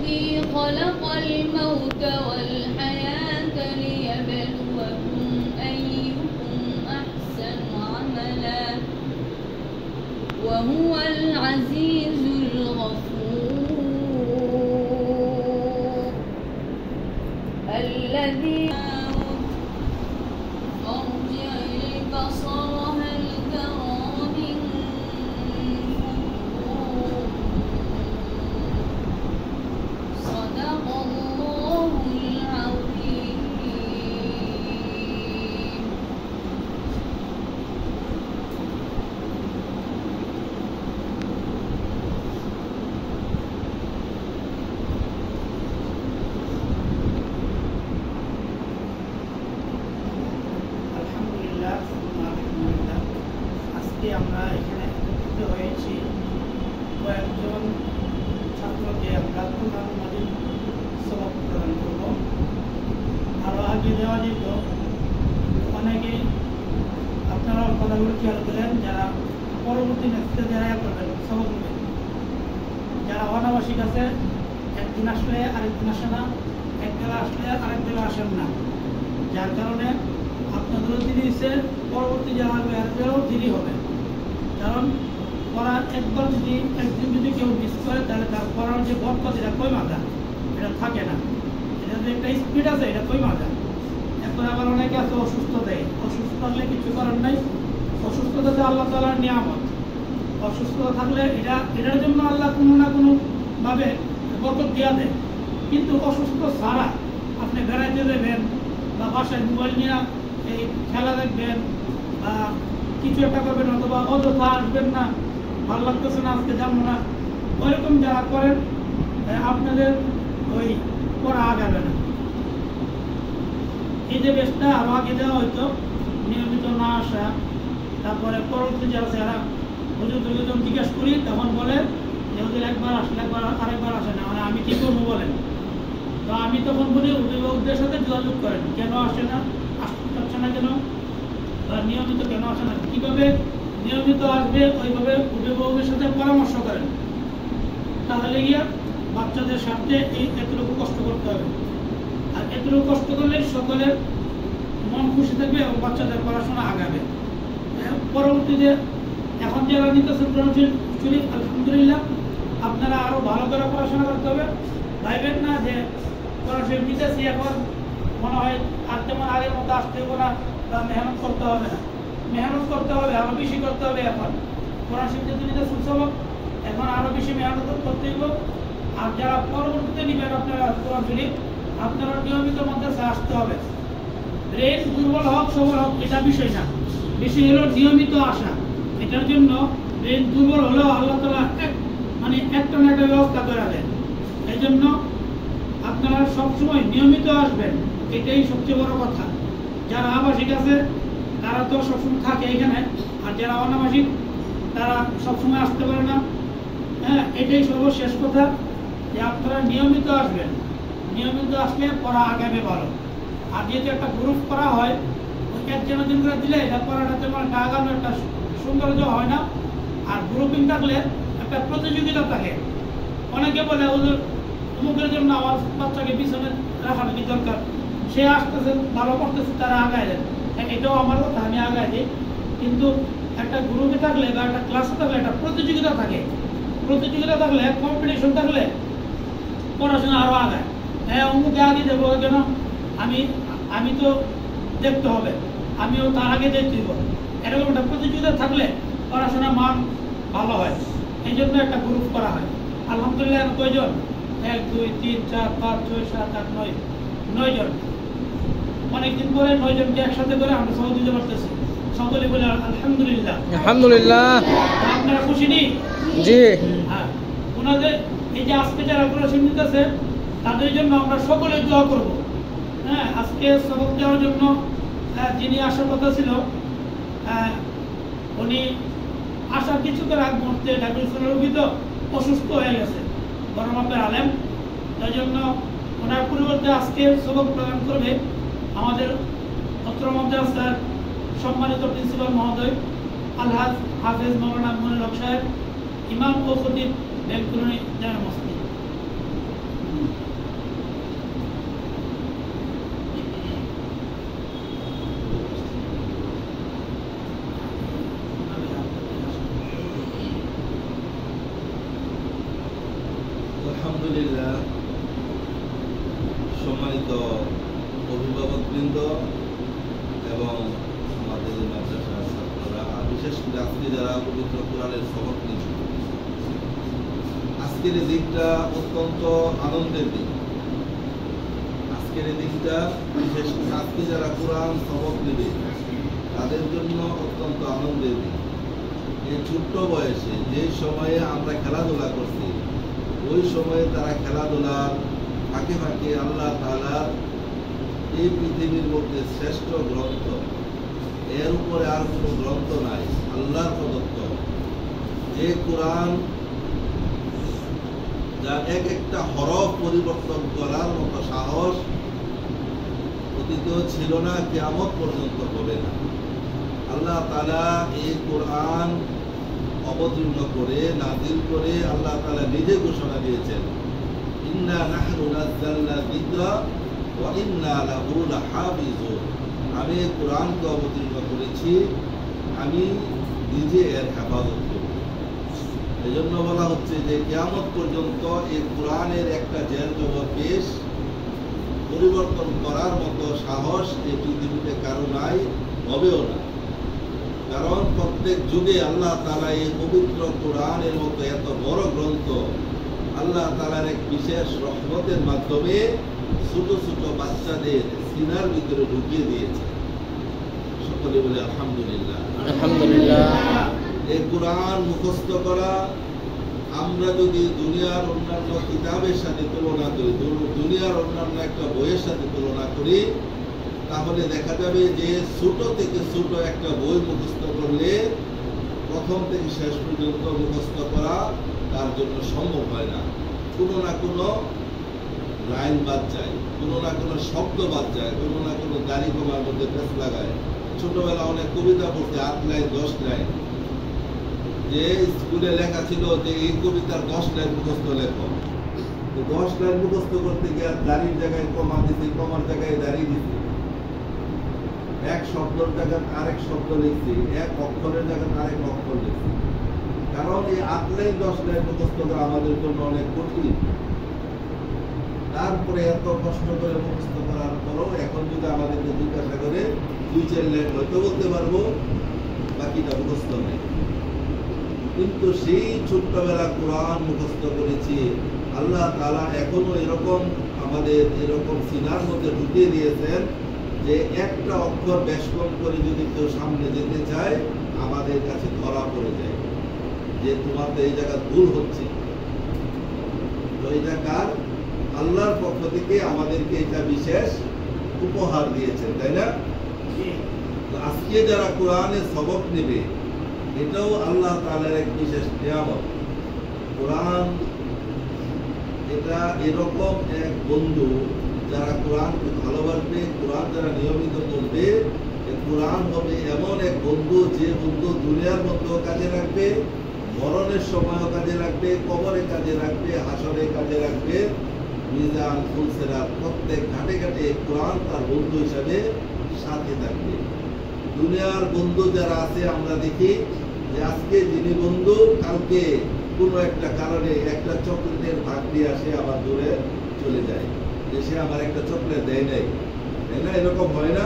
الذي خلق الموت والحياة ليبلوكم أيكم أحسن عملا وهو العزيز الغفور الذي ارجع البصر هل ترى من فطور صدق الله العظيم. আজকে আমরা এখানে একত্রিত হয়েছি কয়েকজন ছাত্রকে আমরা কোরআন মাজিদ সবক প্রদান করব। আরও আগে দেওয়া যেত অনেকে আপনারা কথাগুলো খেয়াল করেন, যারা পরবর্তী নেতৃত্বে যারা করবেন সবক নেবেন, যারা অনাবাসিক আছে একদিন আসলে আরেকদিন আসে না, এক বেলা আসলে আরেক বেলা আসেন না, যার কারণে আপনাদেরও দেরি হয়েছে, পরবর্তী যারা হবে এদেরও দেরি হবে। কারণ পড়ার একবার যদি একদিন যদি কেউ মিস করে তাহলে তার পড়ার যে বরকত এটা কই মাথা এটা থাকে না, এটা যে একটা স্পিড আছে এটা কই মাথা। এখন আবার অনেকে আছে অসুস্থ দেয়, অসুস্থ থাকলে কিছু করার নাই, অসুস্থতাতে আল্লাহ তাআলার নিয়ামত। অসুস্থতা থাকলে এটার জন্য আল্লাহ কোনো না কোনো ভাবে বরকত দিয়া দেয়, কিন্তু অসুস্থ ছাড়া আপনি বেড়াইতে দেবেন বা বাসায় মোবাইল নিয়ে এই খেলা দেখবেন বা কিছু একটা করবেন, অথবা অযথা আসবেন না, ভালো লাগতেছে না আজকে যাবো না, ওইরকম যারা করেন আপনাদের ওই পড়া আগাবে না। এই যে বেশটা আরো আগে দেওয়া হয়তো নিয়মিত না আসা, তারপরে পরবর্তী যারা যারা হুজুর যখন জিজ্ঞেস করি তখন বলে যে হুজুর একবার আসলে একবার আরেকবার আসে না, মানে আমি কি করবো বলেন। তো আমি তখন বলি অভিভাবকদের সাথে যোগাযোগ করেন, কেন আসে না, আসতে পারছে না কেন, নিয়মিত কেন আসে না, কিভাবে নিয়মিত আসবে ওইভাবে অভিভাবকের সাথে পরামর্শ করেন। তাহলে গিয়া বাচ্চাদের সাথে এই এতটুকু কষ্ট করতে হবে, আর এতটুকু কষ্ট করলে সকলের মন খুশি থাকবে এবং বাচ্চাদের পড়াশোনা আগাবে। পরবর্তীতে এখন যারা নিতেছেন শরীফ আলহামদুলিল্লাহ, আপনারা আরো ভালো করে পড়াশোনা করতে হবে। ভাইবেন না যে পড়াশোনা নিতেছি এখন মনে হয় আর তেমন আগের মতো আসতে হবে না বা মেহনত করতে হবে না, মেহনত করতে হবে, আরো বেশি করতে হবে। এখন পড়াশোনা যেহেতু নিতেছেন সবক, এখন আরো বেশি মেহনত করতে হবে। আর যারা পরবর্তীতে নিবেন আপনারা কোরআন শরীফ, আপনারা নিয়মিত মাদ্রাসা আসতে হবে। ব্রেন দুর্বল হোক সবল হোক এটা বিষয় না, বিষয় হলো নিয়মিত আসা। এটার জন্য ব্রেন দুর্বল হলেও আল্লাহ তাআলা মানে একটা না একটা ব্যবস্থা করে দেন। এই জন্য আপনারা সবসময় নিয়মিত আসবেন, এটাই সবচেয়ে বড় কথা। যারা আবাসিক আছে তারা তো সবসময় থাকে এখানে, আর যারা অনাবাসিক তারা সবসময় আসতে পারে না। হ্যাঁ, এটাই সর্বশেষ কথা যে আপনারা নিয়মিত আসবেন, নিয়মিত আসলে পড়া আগামী ভালো। আর যেহেতু একটা গ্রুপ করা হয়, একজন করে দিলে এটা পড়াটা তেমন একটা আগানো একটা সৌন্দর্য হয় না। আর গ্রুপিং থাকলে একটা প্রতিযোগিতা থাকে। অনেকে বলে অমুকের জন্য আমার বাচ্চাকে পিছনে রাখার কি দরকার, সে আসতেছে ভালো করতেছে তারা আগায় দেন, এটাও আমার কথা, আমি আগায় দিই। কিন্তু একটা গ্রুপে থাকলে বা একটা ক্লাসে থাকলে একটা প্রতিযোগিতা থাকে, প্রতিযোগিতা থাকলে কম্পিটিশন থাকলে পড়াশোনা আরো আগায়। হ্যাঁ, অমুকে আগে দেবো কেন, আমি তো দেখতে হবে, আমিও তার আগে দেখতে দিব, এরকম একটা প্রতিযোগিতা থাকলে পড়াশোনার মান ভালো হয়। এই জন্য একটা গ্রুপ করা হয়। আলহামদুলিল্লাহ কয়জন, 1 2 3 4 5 6 7 8 9 9 জন। অনেকদিন পরে 9 জনকে একসাথে করে আমরা সহযোগিতা করতেছি। সকলে বলে আলহামদুলিল্লাহ, আলহামদুলিল্লাহ। আপনারা খুশি নেই? জি। হ্যাঁ, ওনাদের এই যে আজকে যারা পড়াশোনা নিতেছে তাদের জন্য আমরা সকলে দোয়া করব। হ্যাঁ, আজকে সবক দেওয়ার জন্য যিনি আসার কথা ছিল উনি আসার কিছুক্ষণ আগ মুহূর্তে ডাক্তার রোগীত অসুস্থ হয়ে গেছে, বড় মাপের আলেম। তাই জন্য ওনার পরিবর্তে আজকে সবক প্রদান করবে আমাদের অত্র মাদ্রাসার সম্মানিত প্রিন্সিপাল মহোদয় আলহাজ হাফেজ মাওলানা মনির হক সাহেব, ইমাম ও খতিব বেলকুনি জামে মসজিদ। আলহামদুলিল্লাহ, সম্মানিত অভিভাবকবৃন্দ এবং আমাদের মাদ্রাসার ছাত্ররা, আর বিশেষ করে আজকে যারা পবিত্র কোরআনের সবক নিচ্ছে, আজকের এই দিনটা অত্যন্ত আনন্দের দিন। আজকের এই দিনটা বিশেষ করে আজকে যারা কোরআন সবক নেবে তাদের জন্য অত্যন্ত আনন্দের দিন। এই ছোট্ট বয়সে যে সময়ে আমরা খেলাধুলা করছি, ওই সময়ে তারা খেলাধুলার ফাঁকে ফাঁকে আল্লাহ তাআলার এই পৃথিবীর মধ্যে শ্রেষ্ঠ গ্রন্থ, এর উপরে আর কোনো গ্রন্থ নাই, আল্লাহর প্রদত্ত যে কোরআন, যার এক একটা হরফ পরিবর্তন করার মতো সাহস অতীতেও ছিল না, কিয়ামত পর্যন্ত হবে না। আল্লাহ তাআলা এই কোরআন অবতীর্ণ করে নাযিল করে আল্লাহ তাআলা নিজে ঘোষণা দিয়েছেন, ইন্না নাহনু নাযালনা যিকরা ওয়া ইন্না লাহু লাহাফিজুন। আমি এই কোরআনকে অবতীর্ণ করেছি, আমি নিজে এর হেফাজত করব। এই জন্য বলা হচ্ছে যে কিয়ামত পর্যন্ত এই কোরআনের একটা জের জবর পেশ পরিবর্তন করার মতো সাহস এই পৃথিবীতে কারো নাই, হবেও না। কারণ প্রত্যেক যুগে আল্লাহ তাআলা এই পবিত্র কোরআনের মতো এত বড় গ্রন্থ আল্লাহ তাআলার এক বিশেষ রহমতের মাধ্যমে ছোট ছোট বাচ্চাদের সিনার ভিতরে ঢুকিয়ে দিয়েছে। সকলে বলে আলহামদুলিল্লাহ। আলহামদুলিল্লাহ। এই কোরআন মুখস্থ করা আমরা যদি দুনিয়ার অন্যান্য কিতাবের সাথে তুলনা করি, দুনিয়ার অন্যান্য একটা বইয়ের সাথে তুলনা করি, তাহলে দেখা যাবে যে ছোট থেকে ছোট একটা বই মুখস্থ করলে প্রথম থেকে শেষ পর্যন্ত মুখস্থ করা তার জন্য সম্ভব হয় না। কোনো না কোনো লাইন বাদ যায়, কোনো না কোনো শব্দ বাদ যায়, কোনো না কোনো দাড়ি কমার মধ্যে পেঁচ লাগায়। ছোটবেলা অনেক কবিতা পড়তে 8 লাইন 10 লাইন, যে স্কুলে লেখা ছিল যে এই কবিতার 10 লাইন মুখস্থ লেখো, 10 লাইন মুখস্থ করতে গিয়ে দাড়ির জায়গায় কমা দিছি, কমার জায়গায় দাড়ি দিছি, এক শব্দের জায়গায় আরেক শব্দ লিখছি, এক অক্ষরের জায়গায় আরেক অক্ষর লিখছি। কারণ এই 8 লাইন 10 লাইন মুখস্থ করা আমাদের জন্য অনেক কঠিন। তারপরে এত কষ্ট করে মুখস্থ করার পরও এখন যদি আমাদেরকে জিজ্ঞাসা করে 2-4 লাইন হয়তো বলতে পারবো, বাকিটা মুখস্থ নেই। কিন্তু সেই ছোট্টবেলা কোরআন মুখস্থ করেছি, আল্লাহ তাআলা এখনো এরকম আমাদের এরকম সিনার মধ্যে ঢুকিয়ে দিয়েছেন যে একটা অক্ষর বেশ কম করে যদি কেউ সামনে যেতে চায় আমাদের কাছে ধরা পড়ে যায় যে তোমার তো এই জায়গা ভুল হচ্ছে। তো এটা কার? আল্লাহর পক্ষ থেকে আমাদেরকে এটা বিশেষ উপহার দিয়েছেন, তাই না? তো আজকে যারা কোরআনের সবক নেবে এটাও আল্লাহ তাআলার এক বিশেষ নিয়ামত। কোরআন এটা এরকম এক বন্ধু, যারা কোরআনকে ভালোবাসবে, কোরআন যারা নিয়মিত পড়বে, কোরআন হবে এমন এক বন্ধু যে বন্ধু দুনিয়ার মধ্যেও কাজে রাখবে, মরণের সময়ও কাজে রাখবে, কবরে কাজে রাখবে, হাসরে কাজে রাখবে, মিজান ফুলসেরাত প্রত্যেক ঘাটে ঘাটে কোরআন তার বন্ধু হিসাবে সাথে থাকবে। দুনিয়ার বন্ধু যারা আছে আমরা দেখি যে আজকে যিনি বন্ধু, কালকে কোনো একটা কারণে একটা চকলেটের ভাগ দিয়ে আসে আবার দূরে চলে যায়, যে সে আমার একটা চকলেট দেয় নাই, তাই না? এরকম হয় না?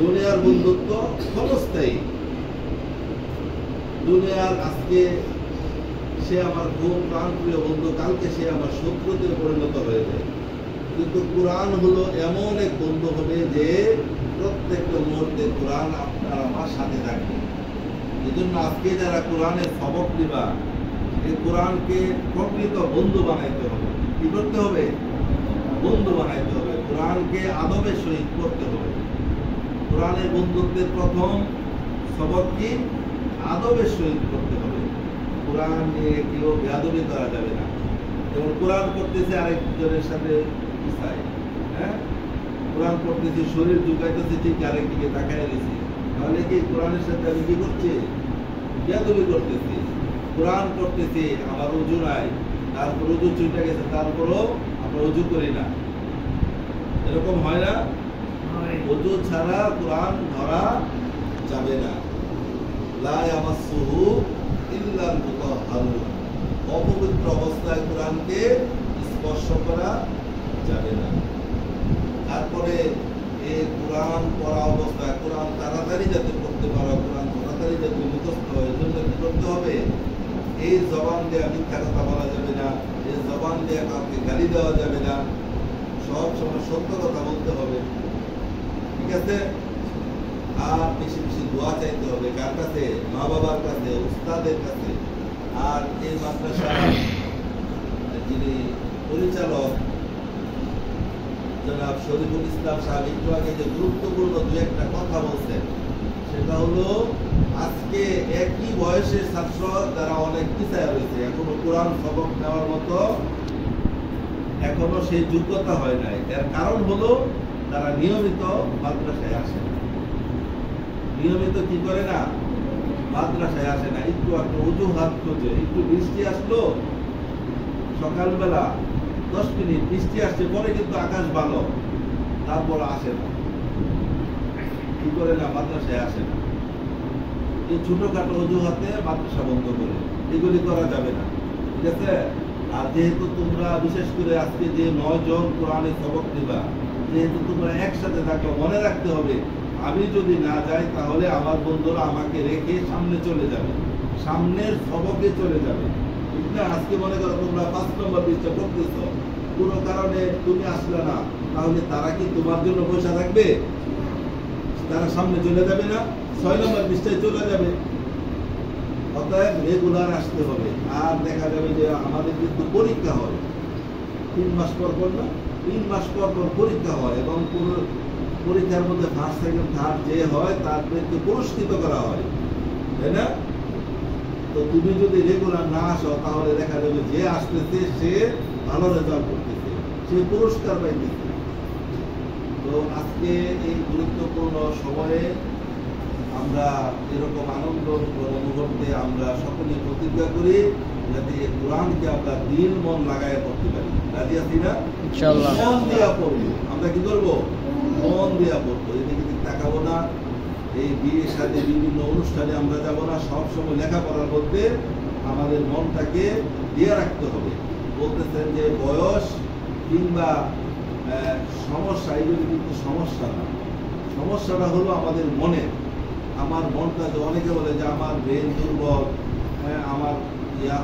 দুনিয়ার বন্ধুত্ব ক্ষণস্থায়ী। দুনিয়ার আজকে সে আমার খুব প্রাণপ্রিয় বন্ধু, কালকে সে আমার শত্রুতে পরিণত হয়ে যায়। কিন্তু কোরআন হলো এমন এক বন্ধু হবে যে প্রত্যেকটা মুহূর্তে কোরআন আপনার আমার সাথে থাকবে। এই জন্য আজকে যারা কোরআনের সবক নিবা, এই কোরআনকে প্রকৃত বন্ধু বানাইতে হবে। কি করতে হবে? বন্ধু বানাইতে হবে। কোরআনকে আদবের সহিত করতে হবে। কোরআনের বন্ধুত্বের প্রথম সবক কি? আদবের সহিত করতে হবে। কোরআন নিয়ে কেউ বেয়াদবি করা যাবে না। যেমন কোরআন করতেছে আরেকজনের সাথে মিশায়, হ্যাঁ, কোরআন করতেছি শরীর ঢুকাইতেছি ঠিক আরেকদিকে তাকায় গেছি, তাহলে কি কোরআনের সাথে আমি কি করছি? বেয়াদবি করতেছি। কোরআন করতেছি, আমার উজু নাই, তারপর উজু ছুটে গেছে, তারপরও আমরা উজু করি না, এরকম হয় না? উজু ছাড়া কোরআন ধরা যাবে না। লা ইয়ামাসসুহু ইল্লাল মুতাহহারুন। অপবিত্র অবস্থায় কোরআনকে স্পর্শ করা যাবে না। তারপরে এই কোরআন পড়া অবস্থায় কোরআন তাড়াতাড়ি যাতে পড়তে পারো, কোরআন তাড়াতাড়ি যাতে মুখস্থ হয়, এর জন্য কি করতে হবে? এই জবান দিয়ে মিথ্যা কথা বলা যাবে না, এই জবান দিয়ে কাউকে গালি দেওয়া যাবে না, সব সময় সত্য কথা বলতে হবে, ঠিক আছে? আর বেশি বেশি দোয়া চাইতে হবে, কার কাছে? মা বাবার কাছে, উস্তাদের কাছে। আর এই মাদ্রাসার যিনি পরিচালক জনাব শরীফুল ইসলাম সাহেব একটু আগে যে গুরুত্বপূর্ণ দু একটা কথা বলছেন, সেটা হলো আজকে একই বয়সের ছাত্র যারা অনেক পিছায় রয়েছে, এখনো কোরআন সবক নেওয়ার মতো এখনো সেই যোগ্যতা হয় নাই। এর কারণ হলো তারা নিয়মিত মাদ্রাসায় আসে না, নিয়মিত কি করে না, মাদ্রাসায় আসে না। একটু একটা অজুহাত খোঁজে, একটু বৃষ্টি আসলো সকালবেলা 10 মিনিট বৃষ্টি আসছে, পরে কিন্তু আকাশ ভালো, তারপর আসে না, কি করে না, মাদ্রাসায় আসে না। এই ছোটখাটো অজুহাতে মাদ্রাসা বন্ধ করে, এগুলি করা যাবে না, ঠিক আছে? আর যেহেতু তোমরা বিশেষ করে আজকে যে 9 জন কোরআনের সবক দিবা, যেহেতু তোমরা একসাথে থাকো, মনে রাখতে হবে আমি যদি না যাই তাহলে আমার বন্ধুরা আমাকে রেখে সামনে চলে যাবে, সামনের সবকে চলে যাবে, ঠিক না? আজকে মনে করো তোমরা 5 নম্বর পৃষ্ঠা পড়তেছ, কোনো কারণে তুমি আসলে না, তাহলে তারা কি তোমার জন্য পয়সা থাকবে? তারা সামনে চলে যাবে না, 6 নম্বর পৃষ্ঠায় চলে যাবে। অতএব রেগুলার আসতে হবে। আর দেখা যাবে যে আমাদের কিন্তু পরীক্ষা হয় 3 মাস পর পর, না 3 মাস পর পর পরীক্ষা হয়, এবং পুরো পরীক্ষার মধ্যে ফার্স্ট সেকেন্ড থার্ড যে হয় তাদেরকে পুরস্কৃত করা হয়, তাই না? তো তুমি যদি রেগুলার না আসো তাহলে দেখা যাবে যে আসতেছে সে ভালো রেজাল্ট করতেছে, সে পুরস্কার পাইতেছে। তো আজকে এই গুরুত্বপূর্ণ সময়ে আমরা এরকম আনন্দ মুহূর্তে আমরা সকলে প্রতিজ্ঞা করি যাতে কোরআনকে আমরা দিল মন লাগায় পড়তে পারি। রাজি আছি না? ইনশাআল্লাহ। মন দিয়া পড়বো, আমরা কি করবো? মন দিয়া পড়বো, এদিকে তাকাবো না, এই বিয়ের সাথে বিভিন্ন অনুষ্ঠানে আমরা যাবো না, সবসময় লেখাপড়ার মধ্যে আমাদের মনটাকে দিয়ে রাখতে হবে। বলতেছেন যে বয়স কিংবা সমস্যা, এগুলি কিন্তু সমস্যা না, সমস্যাটা হলো আমাদের মনে। আমার মনটা, যে অনেকে বলে যে আমার ব্রেন দুর্বল, আমার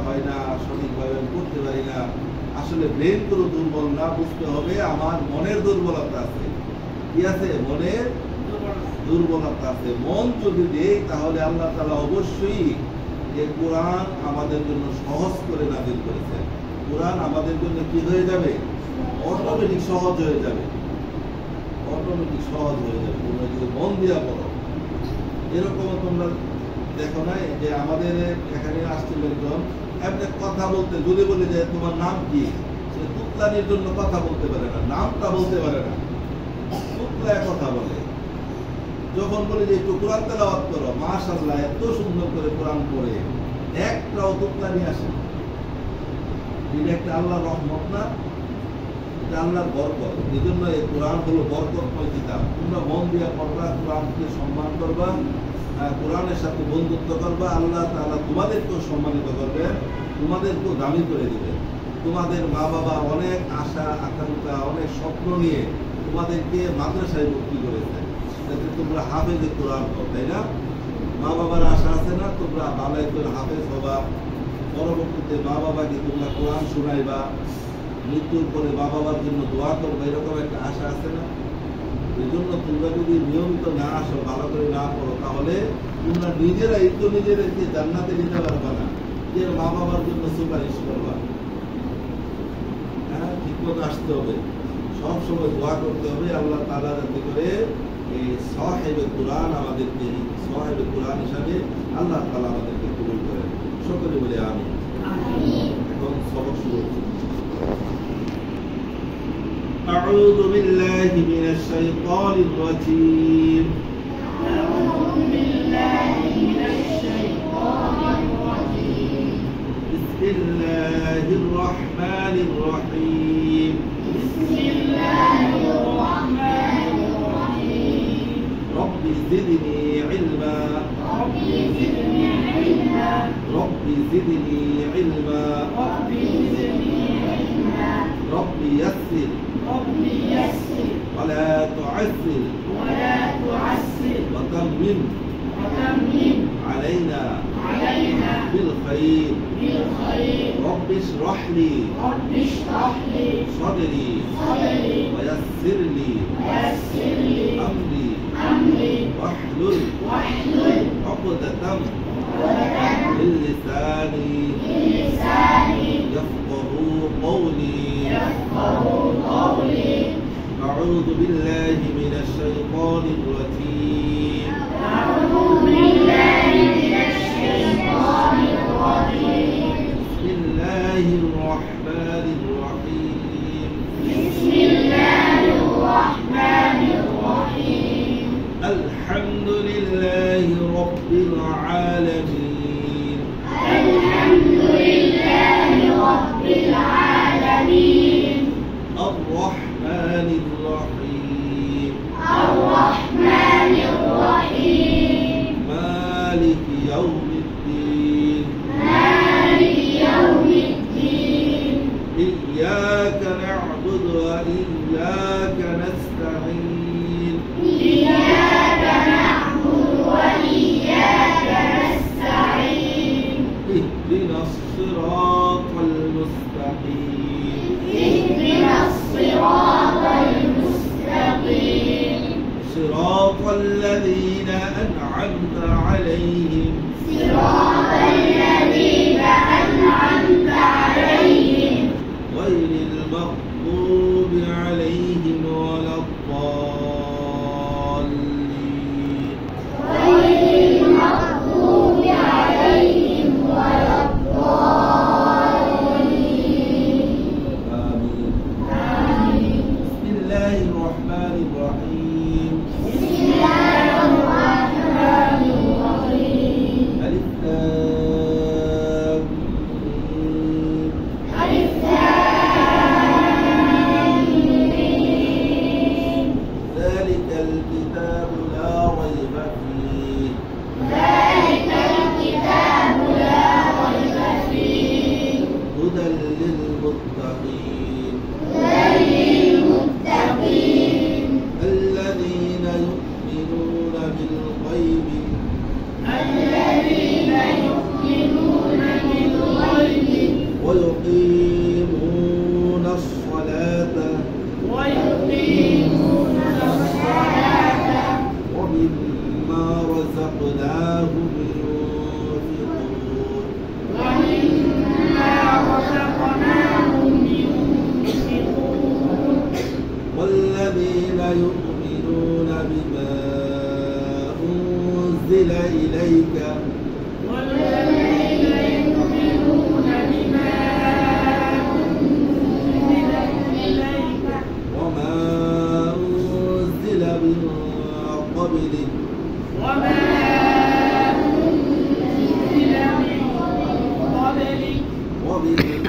হয় না, সঠিকভাবে করতে পারি না, আসলে ব্রেন কোনো দুর্বল না, বুঝতে হবে আমার মনের দুর্বলতা আছে। কি আছে? মনের দুর্বলতা আছে। মন যদি দেই তাহলে আল্লাহ তাআলা অবশ্যই এই কোরআন আমাদের জন্য সহজ করে নাযিল করেছেন। কোরআন আমাদের জন্য কি হয়ে যাবে? অটোমেটিক সহজ হয়ে যাবে, অটোমেটিক সহজ হয়ে যাবে তোমরা যদি মন দিয়া পড়ো। এরকম তোমরা দেখো না যে আমাদের এখানে আসছিল একজন, এমনি কথা বলতে যদি বলি যে তোমার নাম কি, সে তুতলানির জন্য কথা বলতে পারে না, নামটা বলতে পারে না, তুতলায় কথা বলে। যখন বলি যে একটু কোরআন তেলাওয়াত করো, মাশাআল্লাহ এত সুন্দর করে কোরআন পড়ে, একটাও তুতলানি আসে। এটা একটা আল্লাহর রহমত না, এটা আল্লাহর বরকত। এই জন্য এই কোরআন হলো বরকতময় কিতাব। তোমরা মন দিয়া পড়বা, কোরআনকে সম্মান করবা, কোরআনের সাথে বন্ধুত্ব করবা, আল্লাহ তাআলা তোমাদেরকেও সম্মানিত করবেন, তোমাদেরকেও দামি করে দিবেন। তোমাদের মা বাবা অনেক আশা আকাঙ্ক্ষা, অনেক স্বপ্ন নিয়ে তোমাদেরকে মাদ্রাসায় ভর্তি করেছে যাতে তোমরা হাফেজে কোরআন হও, তাই না? মা বাবার আশা আছে না তোমরা বালাই করে হাফেজ হবা, পরবর্তীতে মা বাবাকে তোমরা কোরআন শোনাইবা, মৃত্যুর পরে মা বাবার জন্য দোয়া করবে, এরকম একটা আশা আছে না? এই জন্য তোমরা যদি নিয়মিত না আসো, ভালো করে না পড়ো, তাহলে তোমরা নিজেরাই তো নিজেদেরকে জান্নাতে নিতে পারবা না, যে মা বাবার জন্য সুপারিশ করবা। হ্যাঁ, ঠিক মতো আসতে হবে, সব সময় দোয়া করতে হবে আল্লাহ তাআলা যাতে করে এই সাহেবে কোরআন আমাদেরকে সাহেবে কোরআন হিসাবে আল্লাহ তাআলা আমাদেরকে কবুল করেন। সকলে বলে আমিন। এখন সবক শুরু হচ্ছে। أعوذ بالله من الشيطان الرجيم. أعوذ بالله من الشيطان الرجيم. بسم الله الرحمن الرحيم. بسم الله الرحمن الرحيم. رب زدني علما. رب زدني علما. رب زدني علما. رب زدني علما. رب يسر رب يسر ولا تعسر ولا تعسر وتمم وتمم علينا علينا بالخير بالخير رب اشرح لي رب اشرح لي صدري صدري ويسر لي ويسر لي أمري أمري واحلل واحلل عقدة عقدة من لساني من لساني يفقه قولي يفقهوا قولي أعوذ بالله من الشيطان الرجيم أعوذ بالله من الشيطان الرجيم بسم الله الرحمن الرحيم بسم الله الرحمن الرحيم الحمد لله رب العالمين الحمد لله رب العالمين الرحمن الرحيم الرحمن الرحيم مالك يوم الدين مالك يوم الدين إياك نعبد وإياك نستعين إياك نعبد وإياك نستعين اهدنا الصراط المستقيم اهدنا الصراط المستقيم صراط الذين أنعمت عليهم صراط الذين أنعمت عليهم غير المغضوب عليهم ولا الضالين غير المغضوب عليهم ولا الضالين آمين آمين بسم الله الرحمن الرحيم بسم الله الرحمن الرحيم ألف لام ميم. ألف لام ميم. ذلك الكتاب لا ريب فيه ذلك الكتاب لا ريب فيه هدى للمتقين هدى للمتقين الذين يؤمنون بالغيب الذين يؤمنون بالغيب ويقيمون الصلاة ويقيمون الصلاة ومما رزقناهم ينفقون ومما رزقناهم ينفقون والذين يؤمنون بما أنزل إليك والذين يؤمنون بما أنزل إليك وما أنزل من قبلك وما أنزل من قبلك وبالآخرة